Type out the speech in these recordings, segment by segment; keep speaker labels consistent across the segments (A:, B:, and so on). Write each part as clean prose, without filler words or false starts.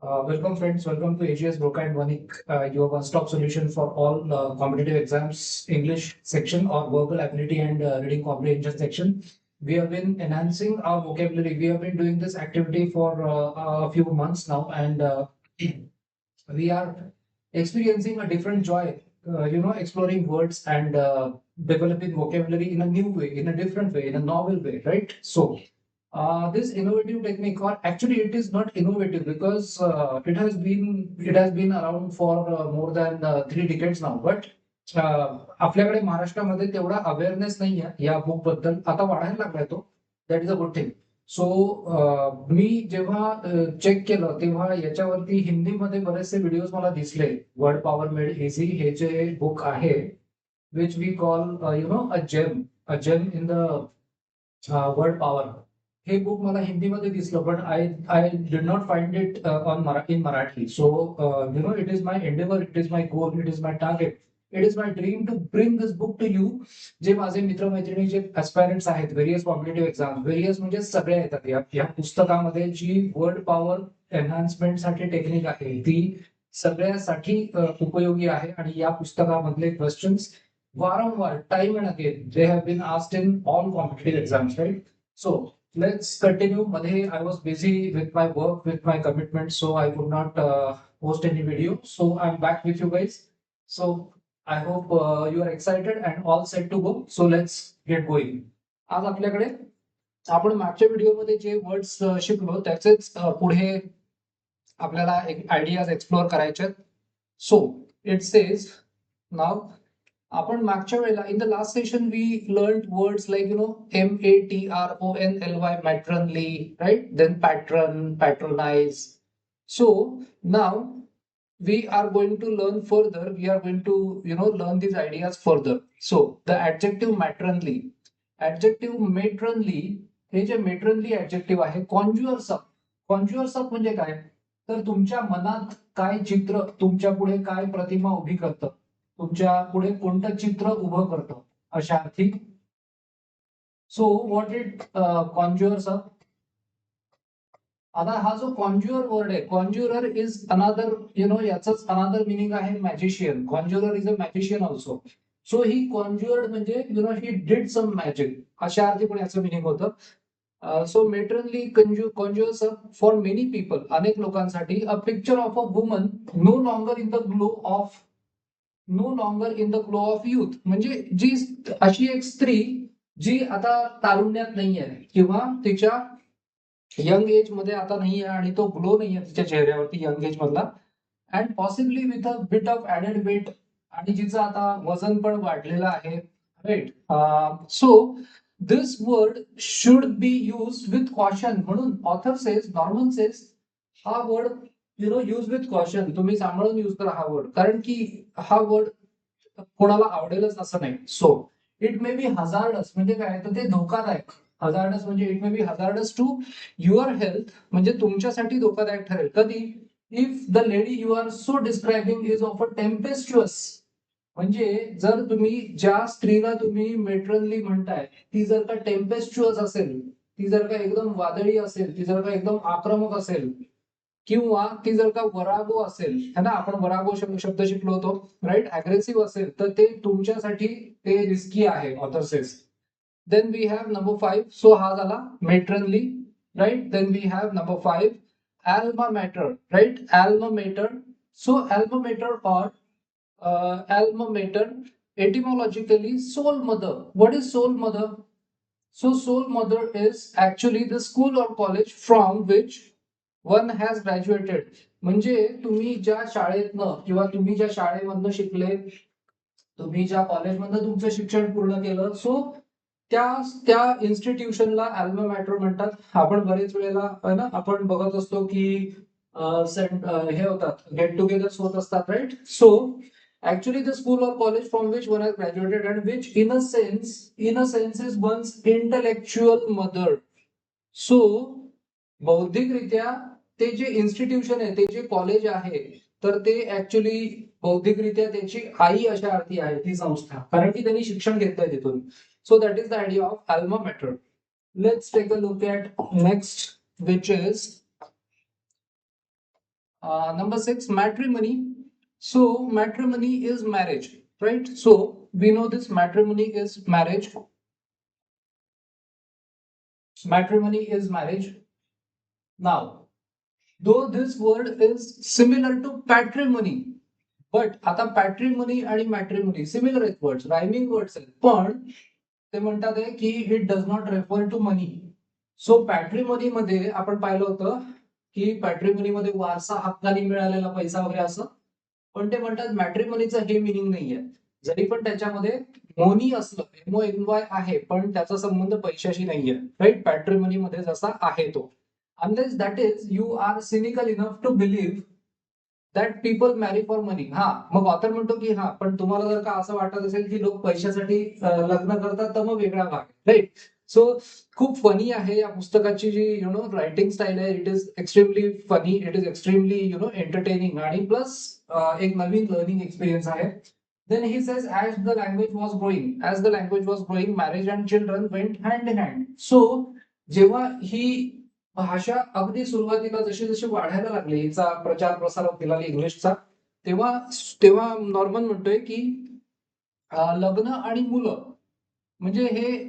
A: Welcome friends, welcome to AGS Broca and Vanik, your one-stop solution for all competitive exams, English section or verbal ability and reading comprehension section. We have been enhancing our vocabulary. We have been doing this activity for a few months now, and we are experiencing a different joy, exploring words and developing vocabulary in a new way, in a different way, in a novel way, right? So this innovative technique, or actually it is not innovative because it has been around for more than 3 decades now. But आपल्याकडे महाराष्ट्रामध्ये तेवढा awareness नाही आहे या book बद्दल. आता वाढायला लागलाय तो. That is a good thing. So मी जेव्हा चेक केलं तेव्हा याच्यावरती हिंदीमध्ये बरेचसे व्हिडिओज मला दिसले. वर्ड पॉवर मेड इझी हे जे बुक आहे, which we call a gem in the word power. हे बुक मला हिंदीमध्ये दिसलं, पण I did not find it in Marathi. So it is my endeavour, it is my goal, it is my target, it is my dream to bring this book to you. जे माझे मित्रमैत्रिणी जे ऍस्पायरंट्स आहेत, व्हेरियस कॉम्पिटेटिव्ह एक्झाम, व्हेरियस म्हणजे सगळे येतात या पुस्तकामध्ये. जी वर्ड पॉवर एनहान्समेंटसाठी टेक्निक आहे ती सगळ्यासाठी उपयोगी आहे. आणि या पुस्तकामधले क्वेश्चन्स वारंवार, time and again, they have been asked in all competitive exams, right? So let's continue. Madhe, I was busy with my work, with my commitments, so I could not post any video. So I'm back with you guys. So I hope you are excited and all set to go. So let's get going. आज आपल्याकडे आपण मागच्या व्हिडिओमध्ये जे words शिकलो त्याचेच पुढे आपल्याला एक आयडियाज एक्सप्लोर करायचे. सो इट सेज नाव, आपण मागच्या वेळेला in the last session we learn words like MATRONLY, matronly, right? Then patron, patronize. So now we are going to learn further. We are going to learn these ideas further. So the adjective matronly, हे जे matronly adjective आहे, conjures up म्हणजे काय? तर तुमच्या मनात काय चित्र, तुमच्या पुढे काय प्रतिमा उभी करतं, तुमच्या पुढे कोणतं चित्र उभं करतं, अशा अर्थी. So what it conjures up. आता हा जो कॉन्ज्युअर वर्ड आहे, कॉन्ज्युरर इज अनादर, याचंच अनादर मिनिंग आहे magician. Conjurer is a magician also. So he conjured म्हणजे ही डिड सम मॅजिक, अशा अर्थी पण याचं मिनिंग होतं. So maternally conjures up for many people, अनेक लोकांसाठी, a picture of a woman no longer in the glow of youth. म्हणजे जी अशी एक स्त्री जी आता तारुण्यात नाहीये किंवा तिच्या यंग एज मध्ये आता नाहीये आणि तो ग्लो नाहीये तिच्या चेहऱ्यावरती यंग एज मधला, and possibly with a bit of added weight, आणि जिचं आता वजन पण वाढलेलं आहे, right? So this word should be use with caution. म्हणून ऑथर सेज, नॉर्मन सेज, हा वर्ड यूज विथ कॉशन, तुम्ही सांभाळून यूज करा हा वर्ड, कारण की हा वर्ड कोणाला आवडेलच असं नाही. So it may be hazardous, म्हणजे काय, तर ते धोकादायक. हजार्डस म्हणजे it may be hazardous to your health, म्हणजे तुमच्यासाठी धोकादायक ठरेल. कधी? If the lady you are so describing is of a tempestuous, म्हणजे जर तुम्ही ज्या स्त्रीला तुम्ही मेट्रनली म्हणताय ती जर का टेम्पेस्ट्युअस असेल, ती जर का एकदम वादळी असेल, ती जर का एकदम आक्रमक असेल, किंवा ती जर का वरागो असेल, है ना, आपण वरागो शब्द शिकलो होतो, राईट? अग्रेसिव्ह असेल, तर ते तुमच्यासाठी ते रिस्की आहे, author says. Then we have number 5. So हा झाला maternally, right? Then we have number 5, alma mater, right? Alma mater. So alma mater or alma mater, etymologically soul mother. What is soul mother? So soul mother is actually the school or college from which one has graduated. म्हणजे तुम्ही ज्या शाळेतनं किंवा तुम्ही ज्या शाळेमधनं शिकले, तुम्ही ज्या कॉलेजमधनं तुमचं शिक्षण पूर्ण केलं, सो त्या इन्स्टिट्यूशनला अल्मा मॅटर म्हणतात. आपण बरेच वेळेला ना आपण बघत असतो की हे होतात, गेट टुगेदर्स होत असतात, right? So actually the school or college from which one has graduated and which in a sense is one's intellectual mother. So बौद्धिकरित्या ते जे इन्स्टिट्यूशन आहे, ते जे कॉलेज आहे, तर ते ऍक्च्युली बौद्धिकरित्या त्याची आई अशा अर्थी आहे ती संस्था, कारण की त्यांनी शिक्षण घेतलंय तिथून. So that is the idea of alma mater. Let's take a look at next, which is Number 6, matrimony. So matrimony is marriage, right? So we know this matrimony is marriage. Matrimony is marriage. Now, though this word is similar to patrimony, but आता patrimony आणि matrimony similar आहेत, words rhyming words आहेत, पण ते म्हणतात आहे की it does not refer to money. So patrimony मध्ये आपण पाहिलं होतं की पॅट्रिमनी मध्ये वारसा हक्काने मिळालेला पैसा वगैरे असं, पण ते म्हणतात मॅट्रिमनीचं हे मिनिंग नाहीये. जरी पण त्याच्यामध्ये मोनी असलं, MONY आहे, पण त्याचा संबंध पैशाशी नाहीये, राईट? पॅट्रिमनी मध्ये जसा आहे तो, unless that is you are cynical enough to believe that people marry for money. हा, मग ऑथर म्हणतो की हा, पण तुम्हाला जर का असं वाटत असेल की लोक पैशासाठी लग्न करतात, तर मग वेगळा भाग, राईट? सो खूप फनी आहे या पुस्तकाची जी रायटिंग स्टाईल आहे. It is extremely funny, it is extremely entertaining, आणि प्लस एक नवीन लर्निंग एक्सपिरियन्स आहे. Then he says, as the language was growing, marriage and children went hand in hand. So जेव्हा ही भाषा अगदी सुरुवातीला जशी जशी वाढायला लागली, हिचा प्रचार प्रसार होत गेला इंग्लिशचा, तेव्हा तेव्हा नॉर्मन म्हणतोय की लग्न आणि मुलं म्हणजे हे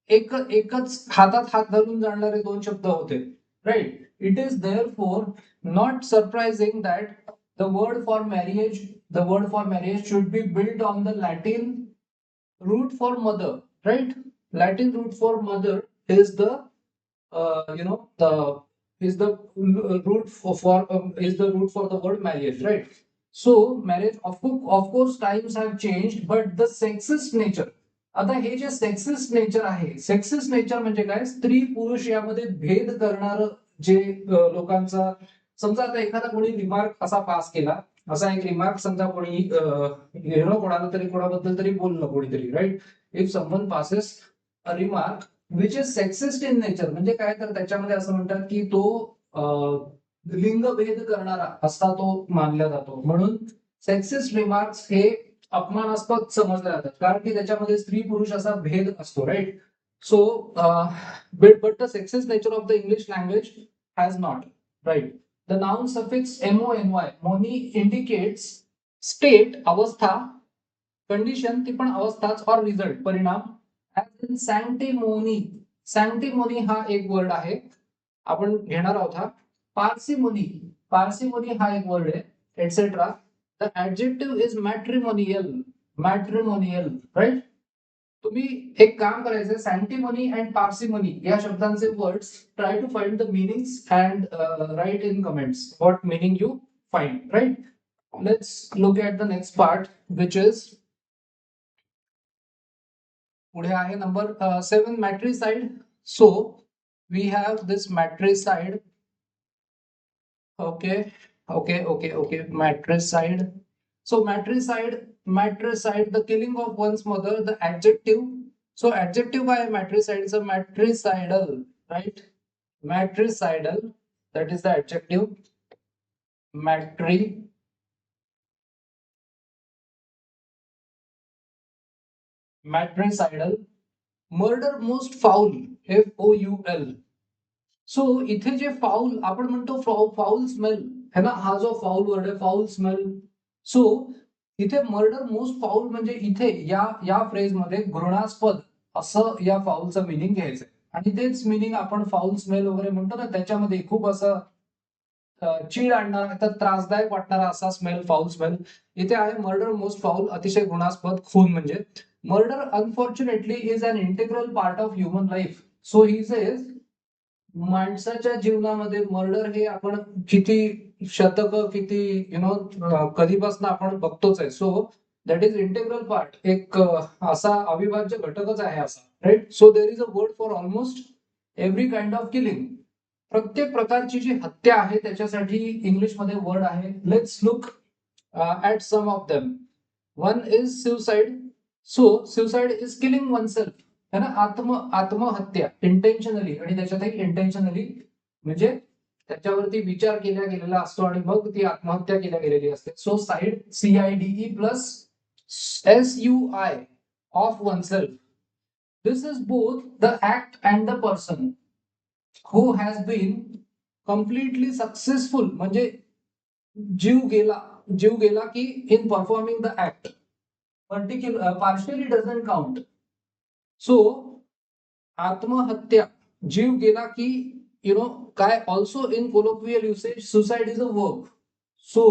A: एकच हातात हात घालून जाणारे दोन शब्द होते, right? It is therefore not surprising that the word for marriage should be built on the Latin root for mother, right? Latin root for mother is the the is the root is the root for the word marriage, right? So marriage, of course times have changed, but the sexist nature, आता हे जे sexist nature आहे, sexist nature म्हणजे काय? स्त्री पुरुष यामध्ये भेद करणार जे लोकांचा, समजा आता एखादा कोणी रिमार्क असा पास केला, असा एक रिमार्क समजा कोणी कोणाला तरी कोणाबद्दल तरी बोललं कोणीतरी, right? If someone passes a remark which is sexist in nature, म्हणजे काय, तर त्याच्यामध्ये असं म्हणतात की तो लिंगभेद करणारा असा तो मानला जातो. म्हणून सेक्सिस्ट रिमार्क्स हे अपमानास्पद समजले जातात, कारण की त्याच्यामध्ये स्त्री पुरुष असा भेद असतो, right? So but the sexist nature of the English language has not, right? The noun suffix MONY, moni indicates state, अवस्था, कंडिशन ती पण अवस्थाच, और रिझल्ट, परिणाम. As in sanctimony, sanctimony हा एक वर्ड आहे, आपण घेणार आहोत हा. पार्सिमोनी, पार्सिमोनी हा एक वर्ड आहे, etcetera. The adjective is matrimonial, matrimonial, right? तुम्ही एक काम करायचं, सॅन्टिमोनी अँड पार्सिमोनी या शब्दांचे words try to find the meanings and write in comments what meaning you find, right? Let's look at the next part, which is पुढे आहे number 7, matricide. So we have this matricide. Okay, okay. Matricide. So matricide, the killing of one's mother, the adjective. So adjective by matricide is a matricidal, right? Matricidal, that is the adjective. Matricidal. Murder most foul, FOUL. So इथे जे foul आपण म्हणतो, foul smell है ना, हा जो foul word आहे, foul smell. So इथे मर्डर मोस्ट फाउल म्हणजे इथे या फ्रेज मध्ये घृणास्पद असं या फाउलचं मिनिंग घ्यायचंय, आणि तेच मिनिंग आपण फाउल स्मेल वगैरे म्हणतो ना, त्याच्यामध्ये खूप असं चीड आणणारा, तर त्रासदायक वाटणारा असा स्मेल, फाउल स्मेल. इथे आहे मर्डर मोस्ट फाउल, अतिशय घृणास्पद, खून म्हणजे. Murder unfortunately is an integral part of human life. So he says माणसाच्या जीवनामध्ये मर्डर हे आपण किती शतक, किती कधीपासून आपण बघतोच आहे. So that is integral part, एक असा अविभाज्य घटकच आहे असा, right? So there is a word for almost every kind of killing. प्रत्येक प्रकारची जी हत्या आहे त्याच्यासाठी इंग्लिशमध्ये वर्ड आहे. Let's look at some of them. One is suicide. So suicide is killing oneself, है ना, आत्महत्या इंटेन्शनली, आणि त्याच्यात एक इंटेन्शनली म्हणजे त्याच्यावरती विचार केला गेलेला असतो आणि मग ती आत्महत्या केल्या गेलेली असते. So cide, CIDE plus SUI of oneself. This is both the act and the person who has been completely successful, म्हणजे जीव गेला की in performing the act particular partially doesn't count. So आत्महत्या जीव गेला की काय also in colloquial usage suicide is a work. So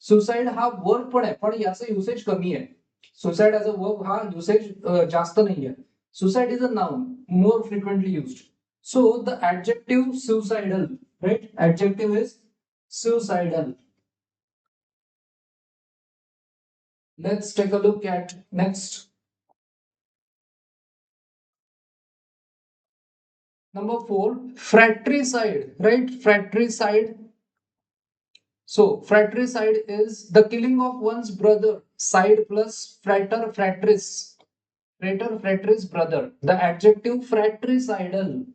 A: suicide हा वर्क पण आहे पण याचं युसेज कमी आहे. सुसाइड ॲज अ वर्क हा युसेज जास्त नाही आहे. Suicide is a noun more frequently used. So the adjective suicidal, right, adjective is suicidal. Let's take a look at next. Number 4, fratricide, right? Fratricide. So fratricide is the killing of one's brother. Side plus frater, fratris. Frater, fratris, brother. The adjective fratricidal.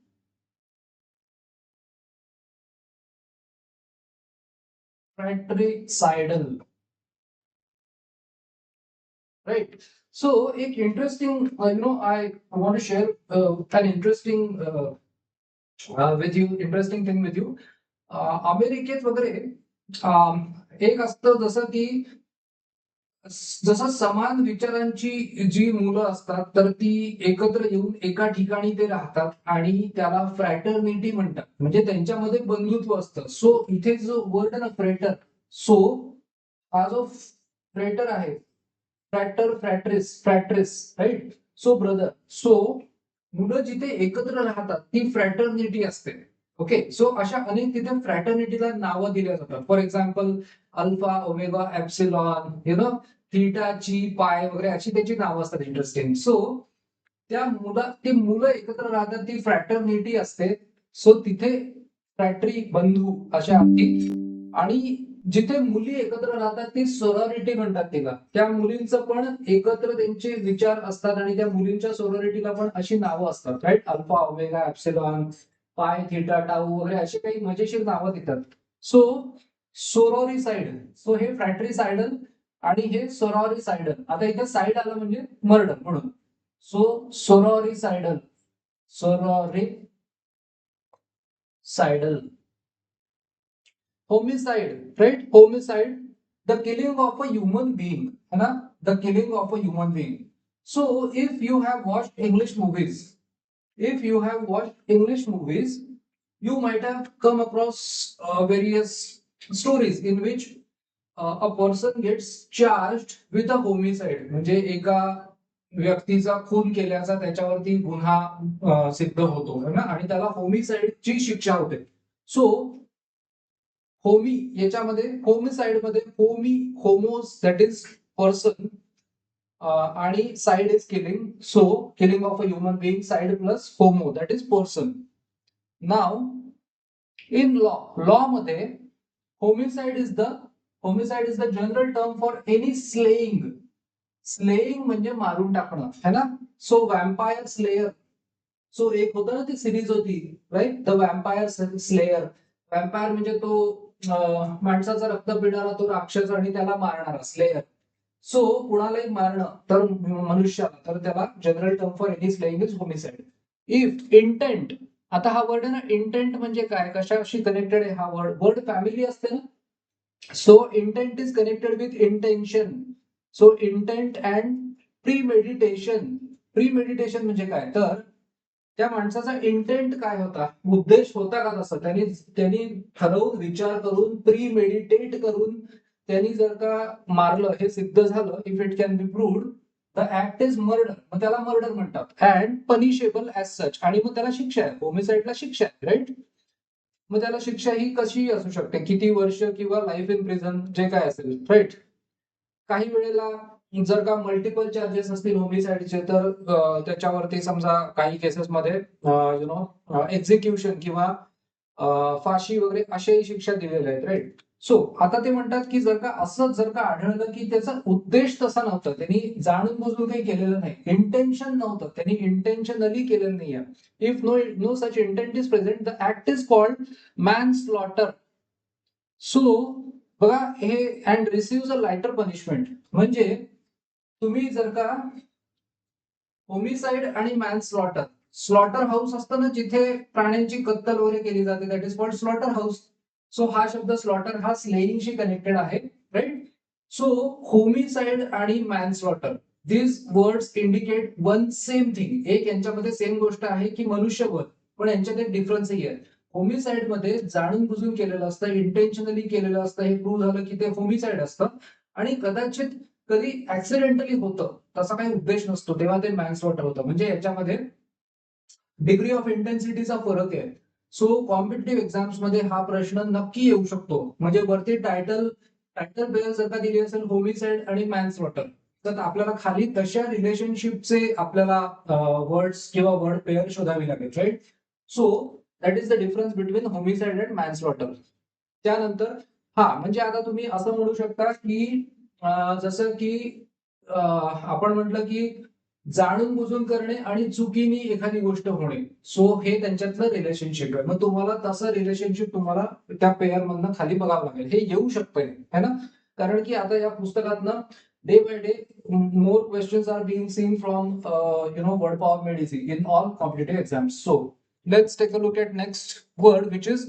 A: Fratricidal. Right. So एक interesting, I want to share an interesting with you, interesting thing with you. अमेरिकेत वगैरे एक असतं जसं की जसं समान विचारांची जी मुलं असतात तर ती एकत्र येऊन एका ठिकाणी ते राहतात आणि त्याला फ्रॅटर्निटी म्हणतात, म्हणजे त्यांच्यामध्ये बंधुत्व असतं. सो इथे जो वर्ड ना फ्रेटर, सो हा जो फ्रेटर आहे, फ्रॅटर, फ्रॅट्रिस, राईट. सो ब्रदर, सो मुलं जिथे एकत्र राहतात ती फ्रॅटर्निटी असते. ओके. सो अशा अनेक तिथे फ्रॅटर्निटीला नावं दिल्या जातात. For example alpha, omega, epsilon, theta, ची, पाय वगैरे अशी त्याची नावं असतात. इंटरेस्टिंग. सो ती मुलं एकत्र राहतात ती फ्रॅटर्निटी असते. सो तिथे फ्रॅटरी, बंधू अशा अर्थी. आणि जिथे मुली एकत्र राहतात ती सोरॉरिटी म्हणतात तिला. त्या मुलींचं पण एकत्र त्यांचे विचार असतात आणि त्या मुलींच्या सोरॉरिटीला पण अशी नावं असतात, राईट. अल्फा, ओमेगा, एप्सिलॉन, पाय, थीटा, टाऊ वगैरे अशी काही मजेशीर नावं देतात. सो सोरोरिसाइड, सो हे फ्रॅट्रिसाइडल आणि हे सोरॉरिसाइडल. आता इथे साइड आलं म्हणजे मर्डर म्हणून. So सोरॉरिसाइडल, सोरॉरिसाइडल. Homicide, right? Homicide, the killing of a human being, है ना? The killing of a human being. So if you have watched English movies, you might have come across various stories in which a person gets charged with a homicide. म्हणजे एका व्यक्तीचा खून केल्याचा त्याच्यावरती गुन्हा सिद्ध होतो, है ना, आणि त्याला होमिसाइडची शिक्षा होते. सो होमी याच्यामध्ये, होमिसाइड मध्ये होमोस दॅट इज पर्सन आणि cide is killing. So killing of a human being, cide plus homo that is person. Now in law मध्ये homicide is the general term for any slaying. Slaying म्हणजे मारून टाकणं, है ना. So वॅम्पायर slayer. So एक होतं ना, ती सिरीज होती, राईट, द वॅम्पायर स्लेयर. वॅम्पायर म्हणजे तो माणसाचा रक्त पिणारा तो राक्षस आणि त्याला मारणारा स्लेयर. सो कुणालाही मारणं तर मनुष्याला, तर त्याला general term for any slaying is homicide. If intent, आता हा वर्ड आहे ना, इंटेंट म्हणजे काय, कशाशी कनेक्टेड आहे हा वर्ड, वर्ड फॅमिली असते ना. So intent is connected with intention. So intent and premeditation. Premeditation म्हणजे काय, तर त्या माणसाचा इंटेंट काय होता, उद्देश होता का तसं, त्यांनी ठरवून विचार करून प्रीमेडिटेट करून त्यांनी जर का मारलं, हे सिद्ध झालं, if it can be proved, the act is murder, मग त्याला मर्डर म्हणतात. अँड पनिशेबल ऍज सच, आणि मग त्याला शिक्षा आहे, होमिसाइडला शिक्षा आहे, राईट. मग त्याला शिक्षा ही कशी असू शकते, किती वर्ष किंवा लाईफ इन प्रिझन, जे काय असेल, राईट. काही वेळेला जर का मल्टिपल चार्जेस असतील होमिसाइडचे तर त्याच्यावरती समजा काही केसेसमध्ये एक्झिक्युशन किंवा फाशी वगैरे अशाही शिक्षा दिलेल्या आहेत, राईट. सो आता ते म्हणतात की जर का असं जर का आढळलं की त्याचा उद्देश तसा नव्हता, त्यांनी जाणून बुजून काही केलेलं नाही, इंटेन्शन नव्हतं, त्यांनी इंटेन्शनली केलेलं नाहीये. If no such intent is present, the act is called manslaughter. So बघा हे, and receive a lighter punishment, म्हणजे तुम्ही जर का होमिसाइड आणि मॅनस्लॉटर, स्लॉटर हाऊस असतं ना जिथे प्राण्यांची कत्तल वगैरे केली जाते, that is called slaughter house. So हा शब्द स्लॉटर हा स्लेइंगशी कनेक्टेड आहे, राईट. सो होमिसाइड आणि manslaughter, this words indicate one same thing. एक यांच्यामध्ये सेम गोष्ट आहे की मनुष्यवध, पण यांच्यात एक डिफरन्सही आहे. होमिसाइड मध्ये जाणून बुजून केलेलं असतं, इंटेन्शनली केलेलं असतं, हे प्रूव्ह झालं की ते होमिसाइड असतं. आणि कदाचित कधी ऍक्सिडेंटली होतं, तसा काही उद्देश नसतो, तेव्हा ते मॅनस्लॉटर होतं. म्हणजे याच्यामध्ये डिग्री ऑफ इंटेन्सिटीचा फरक आहे. सो कॉम्पिटेटिव्ह एक्झाम्स मध्ये हा प्रश्न नक्की येऊ शकतो. म्हणजे वरती टायटल पेअर जर का दिली असेल होमिसाइड आणि मॅनस्लॉटर, तर आपल्याला खाली तशा रिलेशनशिपचे आपल्याला वर्ड्स किंवा वर्ड पेअर शोधावी लागेल, right. So that is the difference between homicide and manslaughter. त्यानंतर हा म्हणजे आता तुम्ही असं म्हणू शकता की जसं की आपण म्हटलं की जाणून बुजून करणे आणि चुकीने एखादी गोष्ट होणे, सो हे त्यांच्यातलं रिलेशनशिप आहे. मग तुम्हाला तसं रिलेशनशिप तुम्हाला त्या पेअर मधनं खाली बघावं लागेल. हे येऊ शकतंय है ना, कारण की आता या पुस्तकातनं day by day more questions are being seen from word power made easy in all competitive exams. So let's take a look at next word, which is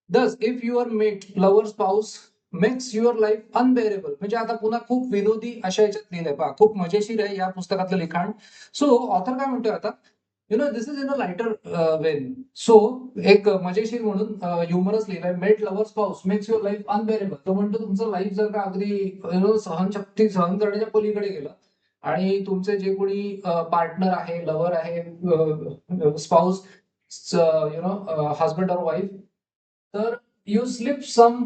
A: thus. If your mate, lover, spouse makes your life unbearable, म्हणजे आता पुन्हा खूप विनोदी अशा याच्यात लिहिलंय पहा, खूप मजेशीर आहे या पुस्तकातलं लिखाण. सो ऑथर काय म्हणतोय आता, this is in a lighter vein. So एक मजेशीर म्हणून ह्युमरस लिहिलंय, mate lover spouse makes your life unbearable. तो म्हणतो तुमचं लाईफ जर का अगदी सहनशक्ती सहन करण्याच्या पलीकडे गेलं आणि तुमचे जे कोणी पार्टनर आहे, लव्हर आहे, स्पाउस, हजबंड और वाईफ, तर you slip some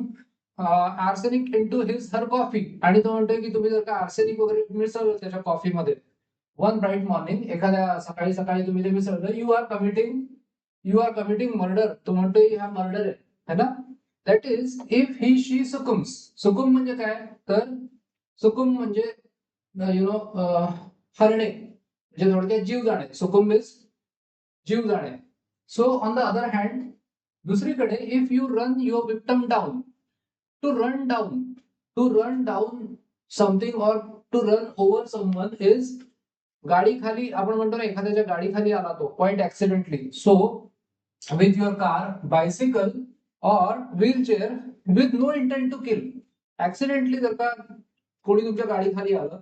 A: arsenic into his her coffee. आणि तो म्हणतोय की तुम्ही जर का आर्सेनिक वगैरे मिसळलं त्याच्या कॉफीमध्ये वन ब्राईट मॉर्निंग, एखाद्या सकाळी सकाळी तुम्ही ते मिसळलं, यू आर कमिटिंग मर्डर. तो म्हणतोय हा मर्डर आहे, है ना. दॅट इज इफ ही शी सुकुम्स. सुकुम म्हणजे काय, तर सुकुम म्हणजे हरणे, म्हणजे थोडक्यात जीव जाणे. सुकुम इज जीव जाणे. So on the other hand, दुसरीकडे, if you run your victim down, to run down, to run down something or to run over someone is गाडी खाली, आपण म्हणतो ना एखाद्याच्या गाडी खाली आला तो quite accidentally. So with your car, bicycle or wheelchair with no intent to kill. Accidentally जर का कोणी तुमच्या गाडी खाली आलं,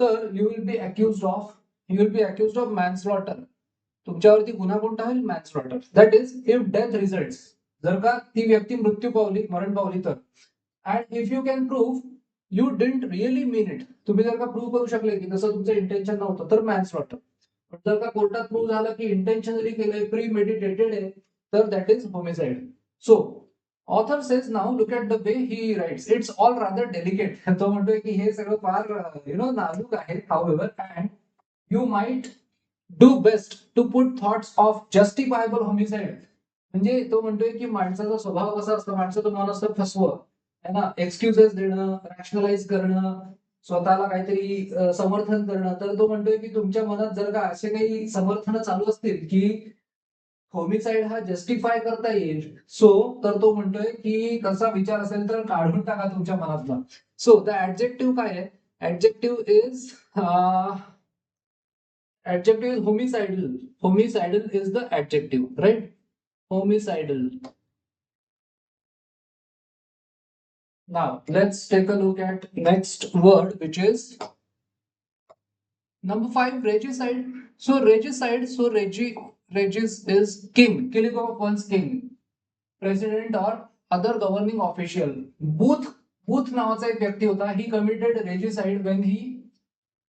A: तर you will be accused of manslaughter. तुमच्यावरती गुन्हा कोणता होईल, manslaughter. That is if death result, जर का ती व्यक्ती मृत्यू पावली, मरण पावली तर. And if you can prove you didn't really mean it, तुम्ही जर का प्रूव्ह करू शकले की तसं तुमचं इंटेन्शन नव्हतं, तर मॅनस्लॉटर. पण जर का कोर्टात प्रूव्ह झालं की इंटेन्शनली केलंय, प्री मेडिटेटेड आहे, तर that is homicide. So author says now look at the way he writes, it's all rather delicate. तो म्हणतोय की हे सगळं फार नाजूक आहे. However, and you might do best to put thoughts of justifiable homicide. म्हणजे तो म्हणतोय की माणसाचा स्वभाव कसा असतो, माणसाचं मन असतं फसवं, है ना, एक्सक्युजेस देणं, रॅशनलाइज करणं, स्वतःला काहीतरी समर्थन करणं. तर तो म्हणतोय की तुमच्या मनात जर का असे काही समर्थन चालू असतील की होमिसाइड हा जस्टिफाय करता येईल, सो तर तो म्हणतोय की तसा विचार असेल तर काढून टाका तुमच्या मनातला. सो द ऍडजेक्टिव्ह काय आहे, adjective is homicidal. Homicidal is the adjective, right. Homicidal. Now let's take a look at next word, which is number 5, regicide. Regis is king, killing of one's king, president or other governing official. Booth नावाचा एक व्यक्ती होता. ही committed regicide when he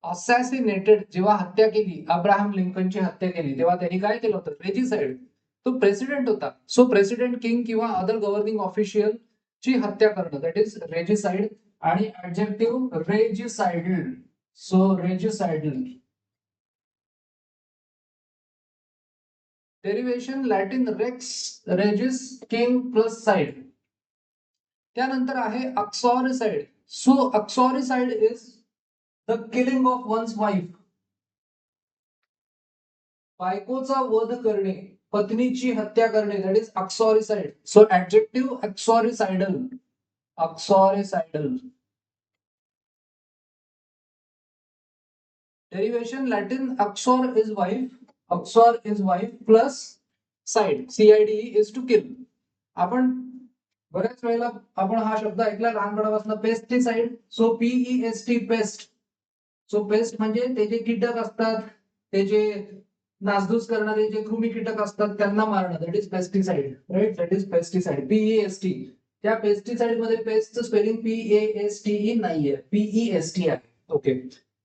A: असॅसिनेटेड, जेव्हा हत्या केली, Abraham लिंकनची हत्या केली, तेव्हा त्यांनी काय केलं होतं, रेजिसाइड. तो प्रेसिडेंट होता. सो प्रेसिडेंट, किंग किंवा अदर गव्हर्निंग ऑफिशियल ची हत्या करणं, दॅट इज रेजिसाइड. आणि adjective regicidal. So regicidal. Derivation Latin rex, regis, king plus cide. त्यानंतर आहे uxoricide. So uxoricide is the killing of one's wife. बायकोचा वध करणे, पत्नीची हत्या करणे, that is uxoricide. So adjective uxoricidal. Uxoricidal. Derivation Latin uxor is wife, plus cide, CIDE is to kill. आपण बऱ्याच वेळेला आपण हा शब्द ऐकला लहानपणापासून, pesticide. So PEST, paste. So paste म्हणजे ते जे कीटक असतात, ते जे नासधूस करणारे जे कृमी कीटक असतात त्यांना मारणं, that is pesticide, right? That is pesticide, PEST. त्या पेस्टिसाइड मध्ये पेस्टचं स्पेलिंग PASTE नाहीये, PEST आहे. ओके.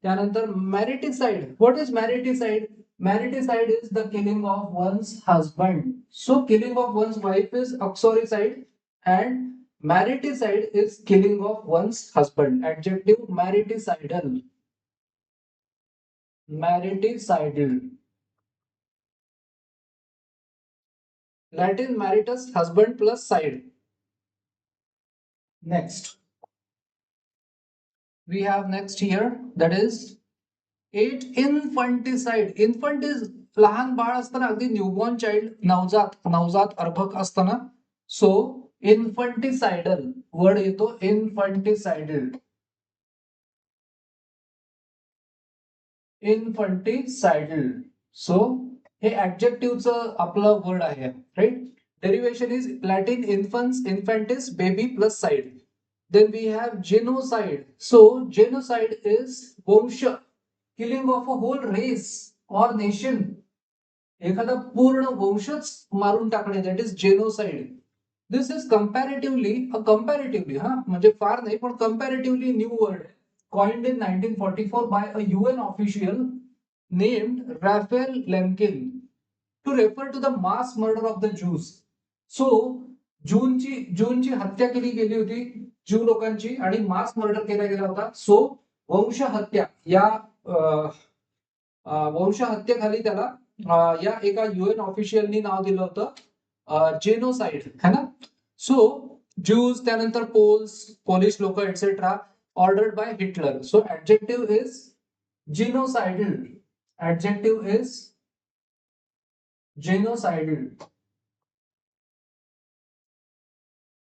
A: त्यानंतर mariticide. What is mariticide? Mariticide is the killing of one's husband. So killing of one's wife is uxoricide, and mariticide is killing of one's husband. Adjective mariticidal. Mariticidal. Latin maritus, husband plus side. Next. We have next here, that is 8 infanticide. Infant is लहान बाळ असताना, अगदी newborn child, नवजात अर्भक असताना. So इन्फंटिसाइडल word येतो, इन्फंटिसाइडल. इन्फंटिसाइडल. So हे ऍडजेक्टिव्हचं आपलं word आहे, right? Derivation is Latin infans, infantis, baby plus cide. Then we have genocide. So genocide is वंश, killing of a whole race or nation. एखादा पूर्ण वंशच मारून टाकणे, that is genocide. This is comparatively हा म्हणजे फार नाही पण comparatively new word, coined in 1944 by a UN official named Raphael Lemkin to refer to the mass murder of the Jews. So जूनची हत्या केली गेली होती ज्यू लोकांची आणि मास मर्डर केला गेला होता. सो वंशहत्या या वंशहत्येखाली त्याला या एका UN ऑफिशियलनी नाव दिलं होतं जेनोसाइड, है ना? सो ज्यूज, त्यानंतर पोलिश लोक etcetera, ordered by Hitler. So adjective is genocidal. Adjective is genocidal,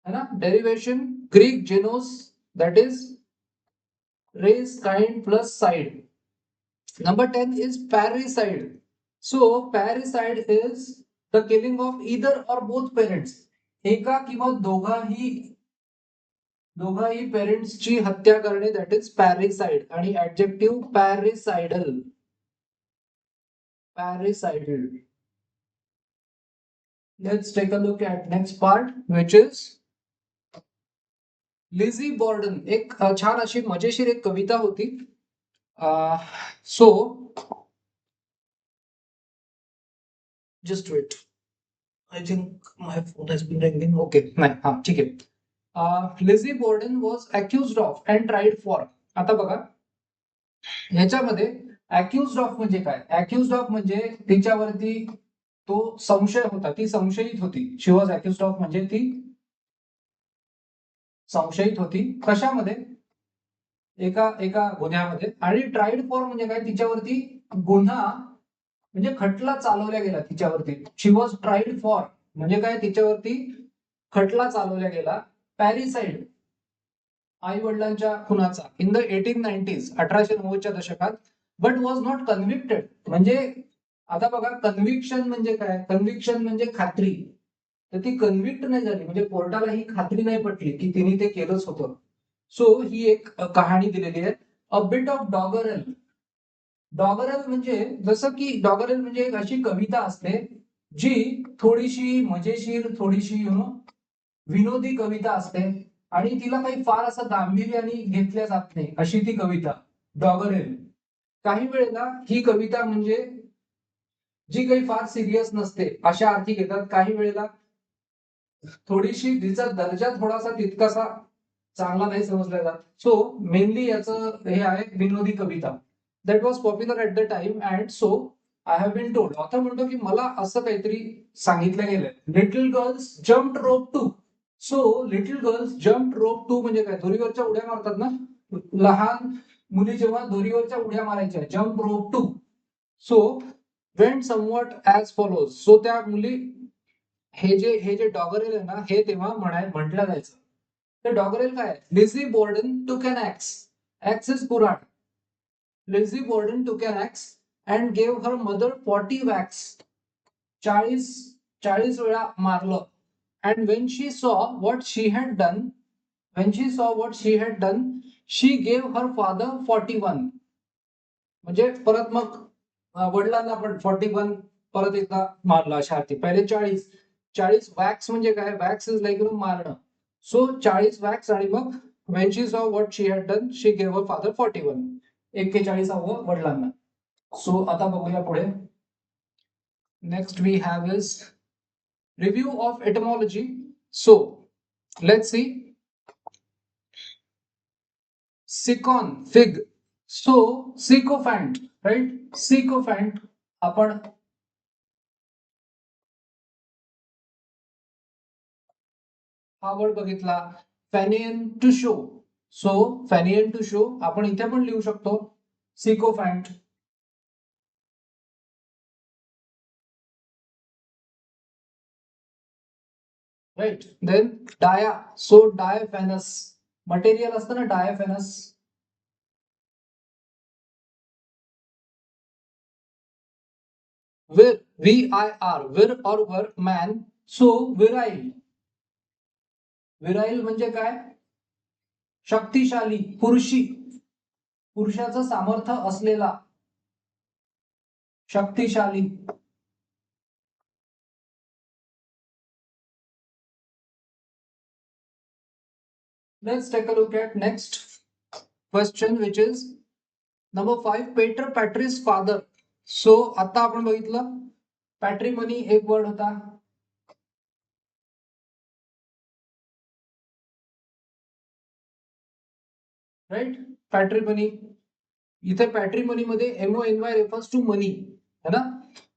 A: है ना? Derivation Greek genos, that is race, kind plus side. Number 10 is parricide. So parricide is the killing of either or both parents. एका किंवा दोघाही पेरेंट्सची हत्या करणे, that is parricide. आणि adjective parricidal. Parricidal. Let's take a look at next part, which is Lizzie Borden. एक छान अशी मजेशीर एक कविता होती. So just wait, I think my phone has been ringing. Okay, नाही, हा ठीक आहे. Lizzie Borden was accused of and tried for. आता बघा ह्याच्यामध्ये अक्युज्ड ऑफ म्हणजे काय? अक्युज्ड ऑफ म्हणजे तिच्यावरती तो संशय होता, ती संशयित होती. शी वॉज अक्युज्ड ऑफ म्हणजे ती संशयित होती. कशामध्ये? एका गुन्ह्यामध्ये. आणि ट्राइड फॉर म्हणजे काय? तिच्यावरती गुन्हा म्हणजे खटला चालवला गेला तिच्यावरती. शी वॉज ट्राइड फॉर म्हणजे काय? तिच्यावरती खटला चालवला गेला. पॅरिसाइड, आई वडिलांच्या खुनाचा, इन द 1890s, 1890च्या दशकात. But was not convicted. म्हणजे आता बघा, कन्व्हिक्शन म्हणजे काय? कन्व्हिक्शन म्हणजे खात्री. तर ती कन्व्हिक्ट नाही झाली म्हणजे कोर्टाला ही खात्री नाही पटली की तिने ते केलंच होतं. सो ही एक कहाणी दिलेली आहे. अ बिट ऑफ डॉगरल. डॉगरल म्हणजे जसं की डॉगरल म्हणजे एक अशी कविता असते जी थोडीशी मजेशीर, थोडीशी विनोदी कविता असते आणि तिला काही फार असं गांभीर्याने घेतल्या जात नाही, अशी ती कविता डॉगरल. काही वेळेला ही कविता म्हणजे जी काही फार सिरियस नसते अशा अर्थी घेतात. काही वेळेला थोडीशी तिचा दर्जा थोडासा तितकासा चांगला नाही समजला जात. सो मेनली याचं हे आहे विनोदी कविता. That was popular at the time. And so I have been told, author म्हणतो की मला असं काहीतरी सांगितलं गेलंय. Little girls jumped rope to. So little girls jumped rope to म्हणजे काय? दोरीवरच्या उड्या मारतात ना लहान मुली, जेव्हा दोरीवरच्या उड्या मारायच्या, jump rope to. So went somewhat as follows. सो त्या मुली, हे जे डॉगरेल आहे ना, हे तेव्हा म्हटलं जायचं. तर डॉगरेल काय? लिझी Borden took an X. X is कुऱ्हाड. Lizzie Borden took an axe and gave her mother 40 whacks. 40 वेळा मारलं. and when she saw what she had done, she gave her father 41. म्हणजे परत मग वडिलांना पण 41 परत एकदा मारलं अशा अर्थी. पहिले 40 वॅक्स म्हणजे काय, वॅक्स इज लाईक मारणं. सो 40 वॅक्स आणि मग when she saw what she had done, she gave her father 41. 41 वडिलांना. सो आता बघूया पुढे. Next we have is review of etymology. So let's see. Sikon, fig. So sycophant, right? Sycophant आपण हा word बघितला. Phanein to show. So phanein to show आपण इथे पण लिहू शकतो sycophant. Right. Then dia. So diaphanous material असतं ना, डायफॅनस. विर, VIR, विर और वर, मॅन. सो विराईल. विराईल म्हणजे काय, शक्तिशाली, पुरुषी, पुरुषाचं सामर्थ्य असलेला, शक्तिशाली. Let's take a look at next question, which is number 5. Peter Patrick's father. So आता आपण बघितलं पॅट्रिमनी एक वर्ड होता. राईट. पॅट्रिमनी. इथे पॅट्रिमनी मध्ये MONY रेफर्स टू मनी है ना,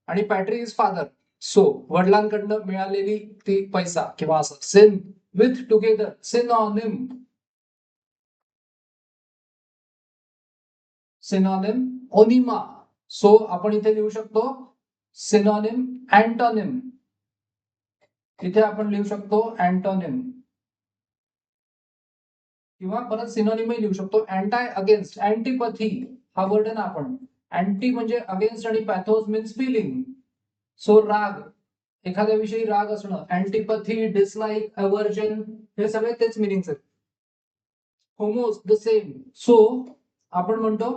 A: आणि पॅट्रिक इज फादर. सो वडिलांकडनं मिळालेली ती पैसा किंवा असं. Syn with together, synonym. Synonym onyma. So आपण इथे लिहू शकतो सिनॉनिम अँटोनिम. इथे आपण लिहू शकतो अँटोनिम किंवा परत सिनोनिमही लिहू शकतो. अँटाय, अगेन्स्ट, अँटीपथी हा वर्ड आहे ना आपण. अँटी म्हणजे अगेन्स्ट आणि पॅथोस मीन्स फिलिंग. सो राग, एखाद्याविषयी राग असणं. अँटीपथी, डिसलाईक, अवर्जन, हे सगळे तेच मिनिंग्स आहेत. Homos, the same. सो आपण म्हणतो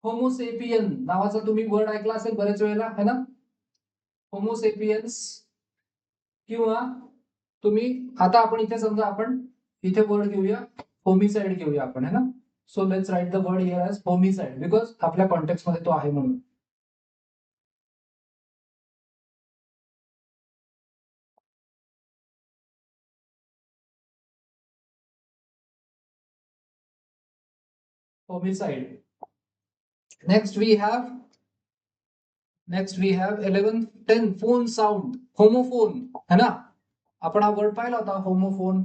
A: होमोसेपियन नावाचा तुम्ही वर्ड ऐकला असेल बरेच वेळेला है ना, होमोसेपियन्स. किंवा तुम्ही आता आपण इथे समजा आपण इथे वर्ड घेऊया होमिसाइड घेऊया आपण है ना. So let's write the word here as homicide because आपल्या कॉन्टेक्स्ट मध्ये तो आहे म्हणून. homicide. Next we have 11, 10 phone sound. Homophone है ना, आपण हा वर्ड पाहिला होता homophone.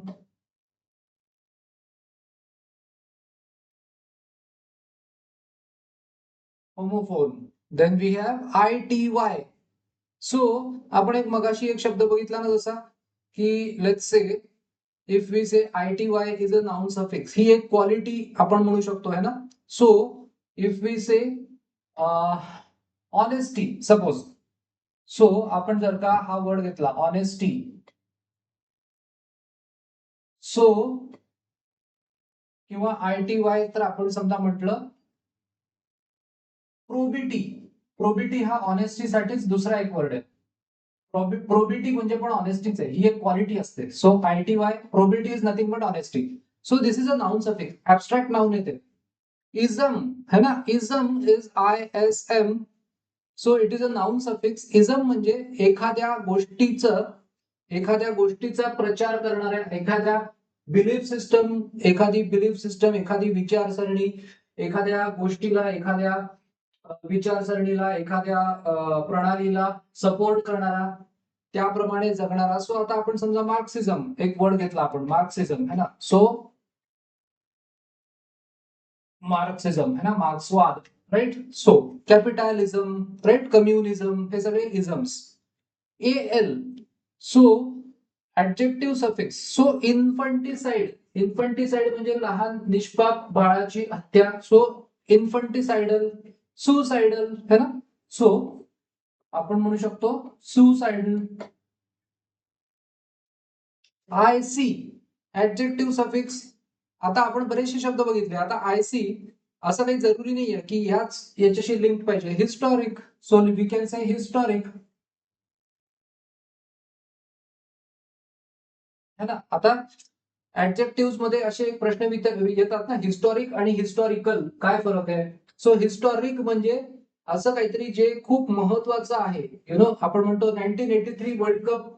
A: Homophone. Then we have ITY. So आपण एक मगाशी एक शब्द बघितला ना जसा की let's say if we say ITY is a noun suffix, ही एक क्वालिटी आपण म्हणू शकतो है ना. So if we say honesty suppose. So आपण जर का हा वर्ड घेतला ऑनेस्टी. सो किंवा ITY तर आपण समजा म्हटलं प्रोबिटी. प्रोबिटी हा ऑनेस्टीसाठीच दुसरा एक वर्ड आहे. प्रोबिटी म्हणजे पण ऑनेस्टीच आहे, ही एक क्वालिटी असते. So ITY, probity is nothing but honesty. So this is a noun suffix, abstract noun येते. इजम है ना, ism is ISM. So it is a noun suffix. Ism म्हणजे एखाद्या गोष्टीचा प्रचार करणाऱ्या, एखादी बिलीफ सिस्टम, एखादी विचारसरणी, एखाद्या गोष्टीला, एखाद्या विचारसरणीला, एखाद्या प्रणालीला सपोर्ट करणारा, त्याप्रमाणे जगणारा. सो आता आपण समजा मार्क्सिझम एक वर्ड घेतला आपण, मार्क्सिझम है ना. सो मार्क्सिझम है ना, मार्क्सवाद. Right. So capitalism, right, communism, हे सगळे isms. AL. So adjective suffix. So infanticide. Infanticide म्हणजे लहान निष्पाप बाळाची हत्या. सो इन्फंटिसाइडल, सुसाइडल है ना. सो आपण म्हणू शकतो suicidal. I see adjective suffix. आता आपण बरेचसे शब्द बघितले. आता आय सी असं काही जरुरी नाहीये की याच्याशी लिंक पाहिजे. Historic, so we can say historic, है ना. आता ऍडजेक्टिव्ह मध्ये असे एक प्रश्न येतात ना, हिस्टॉरिक आणि हिस्टॉरिकल काय फरक आहे. सो हिस्टॉरिक म्हणजे असं काहीतरी जे खूप महत्वाचं आहे. आपण म्हणतो 1983 world cup,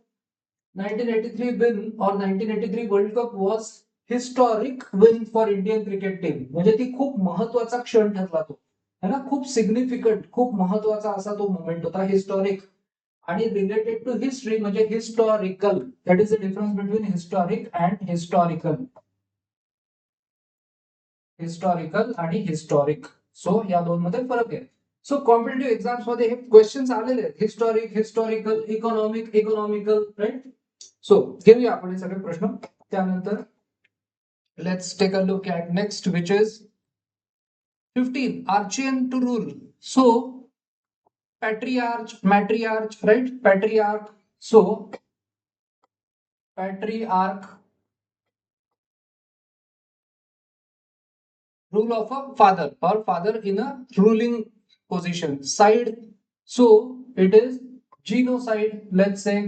A: 1983 win or 1983 world cup was historic win for Indian cricket team. म्हणजे ती खूप महत्वाचा क्षण ठरला तो, है ना. खूप सिग्निफिकंट, खूप महत्वाचा असा तो मोमेंट होता, हिस्टॉरिक. आणि रिलेटेड टू हिस्ट्री म्हणजे historical. That is the difference between historic and historical. Historical आणि हिस्टॉरिक, सो या दोन मध्ये फरक आहे. सो कॉम्पिटेटिव्ह एक्झाम्स मध्ये हे क्वेश्चन्स आलेले आहेत. Historic, historical, economic, economical, right. सो घेऊया आपण हे सगळे प्रश्न. त्यानंतर let's take a look at next, which is 15 Archean to rule. So patriarch, matriarch, right? Patriarch. So patriarch, rule of a father or father in a ruling position. Side, so it is genocide, let's say.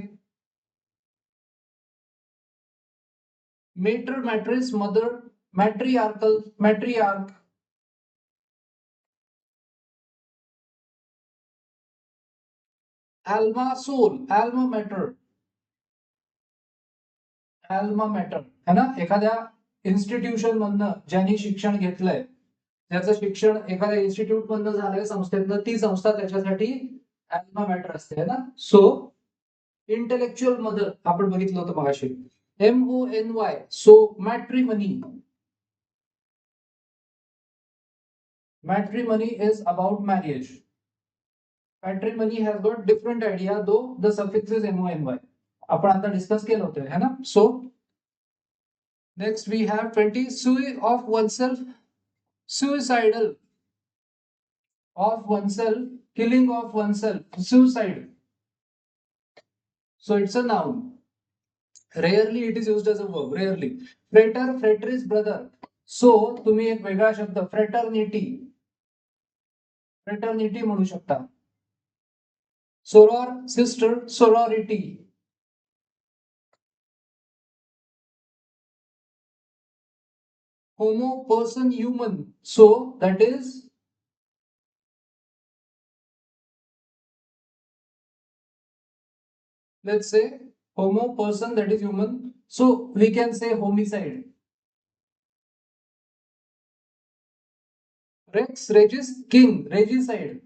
A: Mater, matris, mother, matriarchal, matriarch. Alma, soul, alma mater, alma mater, है ना. एखाद्या institution मधनं ज्यांनी शिक्षण घेतलंय, ज्याचं शिक्षण एखाद्या इन्स्टिट्यूट मधनं झालंय, संस्थेतनं, ती संस्था त्याच्यासाठी अल्मा मॅटर असते, है ना. सो इंटेलेक्च्युअल मदर आपण बघितलं होतं मगाशी, MONY. So matrimony, matrimony is about marriage. Matrimony has got different idea, though the suffix is MONY. आपण आता डिस्कस केलं होतं, है ना. सो नेक्स्ट वी हॅव 20 सुई of oneself, suicidal of oneself, killing of oneself, suicide. So it's a noun. Rarely it is used as a verb. Rarely. Frater, frater brother. So तुम्ही एक वेगळा शब्द फ्रेटर्निटी, फ्रेटर्निटी म्हणू शकता. Soror, sister, sorority. Homo, person, human. So that is, let's say, homo, person, that is human. So we can say homicide. Rex, regis, king, regicide.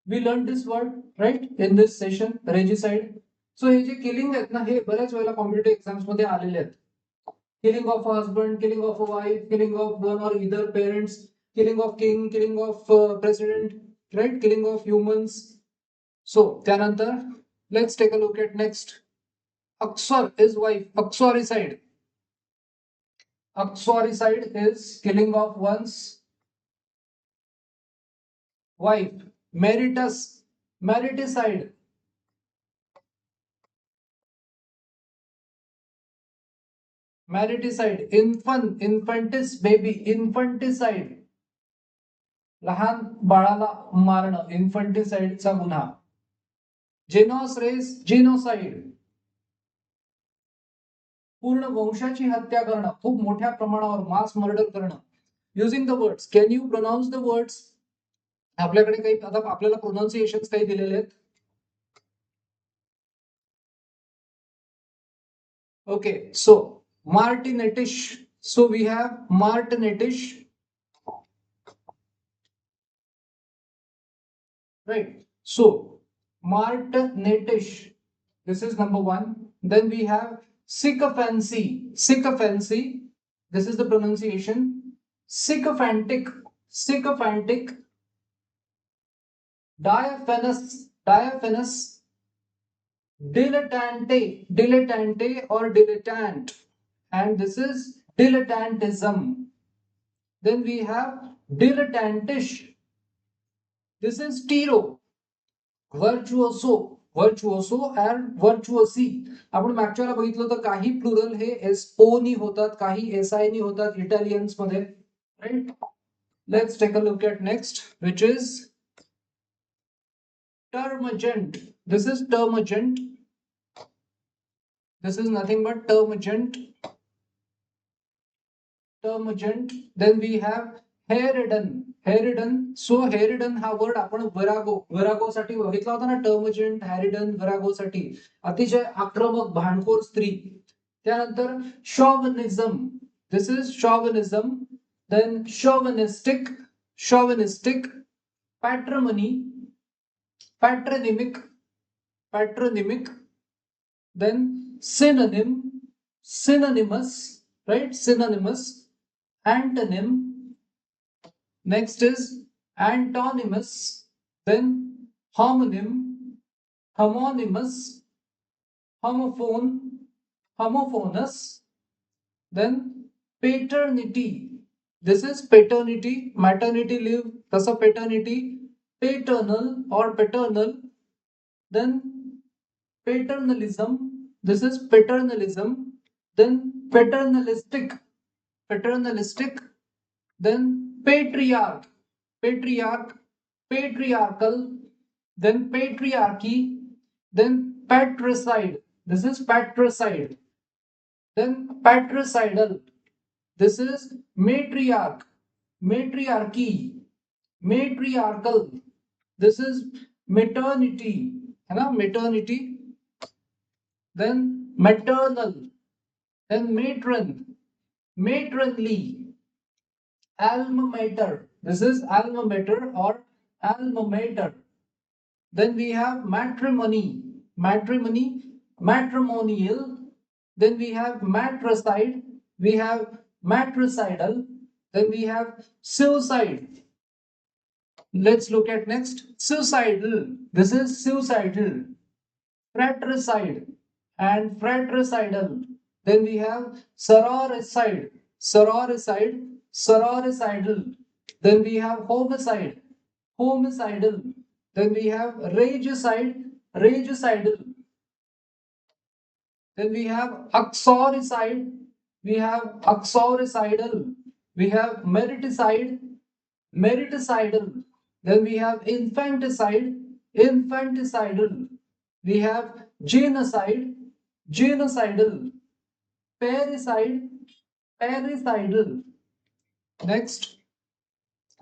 A: We learned this word, right, in this session, regicide. So हे जे killing आहेत ना, हे बऱ्याच वेळेला competitive exams मध्ये आलेले आहेत. Killing of a husband, killing of a wife, killing of one or either parents, killing of king, killing of president, right, killing of humans. So त्यानंतर let's take a look at next. Aksar is wife, Aksoricide. Aksoricide is killing of one's wife. Meritus, Mariticide. Mariticide. Infant, infantis, baby, infanticide. लहान बाळाला मारणं, इन्फंटिसाइडचा गुन्हा. Genos race, genocide. पूर्ण वंशाची हत्या करणं, खूप मोठ्या प्रमाणावर मास मर्डर करणं. Using the words, can you pronounce the words. आपल्याकडे काही आता आपल्याला प्रोनाऊन्सिएशन काही दिलेले आहेत. Okay, so martinetish. So we have martinetish, right. So martinetish, this is number one. Then we have sycophancy, sycophancy, this is the pronunciation. Sycophantic, sycophantic. Diaphanous, diaphanous. Dilettante, dilettante or dilettante, and this is dilettantism. Then we have dilettantish, this is tiro. Virtuoso, virtuoso and virtuosi. आपण मागच्या वेळेला बघितलं तर काही plural हे SO नी होतात, काही एसआय नी होतात इटालियन्स मध्ये, right. Let's take a look at next, which is termagant. This is termagant. This is nothing but termagant. Termagant. Then we have heridon. Heridon. So heridon हा वर्ड आपण वरागो साठी बघितला होता ना. टर्मजंट, हेरिडन, वरागो साठी अतिशय आक्रमक भांडखोर स्त्री. त्यानंतर chauvinism. This is chauvinism. Then chauvinistic. Chauvinistic. Patrimony. patronymic. Patronymic. Then synonym. Synonymous, right? Synonymous. Antonym. Next is antonymous. Then homonym. Homonymous. Homophone. Homophonous. Then paternity. This is paternity. Maternity leave. Tasa paternity. Paternal or paternal. Then paternalism. This is paternalism. Then paternalistic. Paternalistic. Then patriarch. Patriarch. Patriarchal. Then patriarchy. Then patricide. This is patricide. Then patricidal. This is matriarch. Matriarchy. Matriarchal. This is maternity, है ना, maternity. Then maternal. Then matron. Matronly. Alma mater. This is alma mater or alma mater. Then we have matrimony. Matrimony. Matrimonial. Then we have matricide. We have matricidal. Then we have suicide. Let's look at next. Suicidal. This is suicidal. Fratricide and fratricidal. Then we have sororicide. Sororicide. Sororicidal. Then we have homicide. Homicidal. Then we have regicide. Regicidal. Then we have uxoricide. We have uxoricidal. We have meriticide. Meriticidal. Then we have infanticide. Infanticidal. We have genocide. Genocidal. Parricide. Parricidal. Next.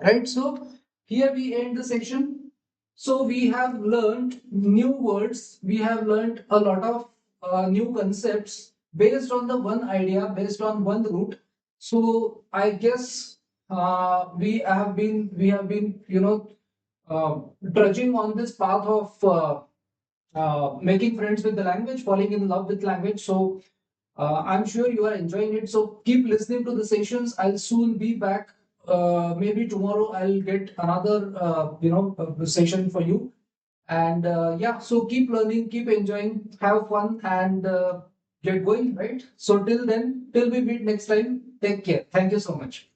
A: Right, so here we end the section. So we have learned new words. We have learned a lot of new concepts based on the one idea, based on one root. So I guess we have been trudging on this path of making friends with the language, falling in love with language. So I'm sure you are enjoying it. So keep listening to the sessions. I'll soon be back. Maybe tomorrow I'll get another session for you. And yeah, so keep learning, keep enjoying, have fun, and get going. Right. So till then, till we meet next time. Take care. Thank you so much.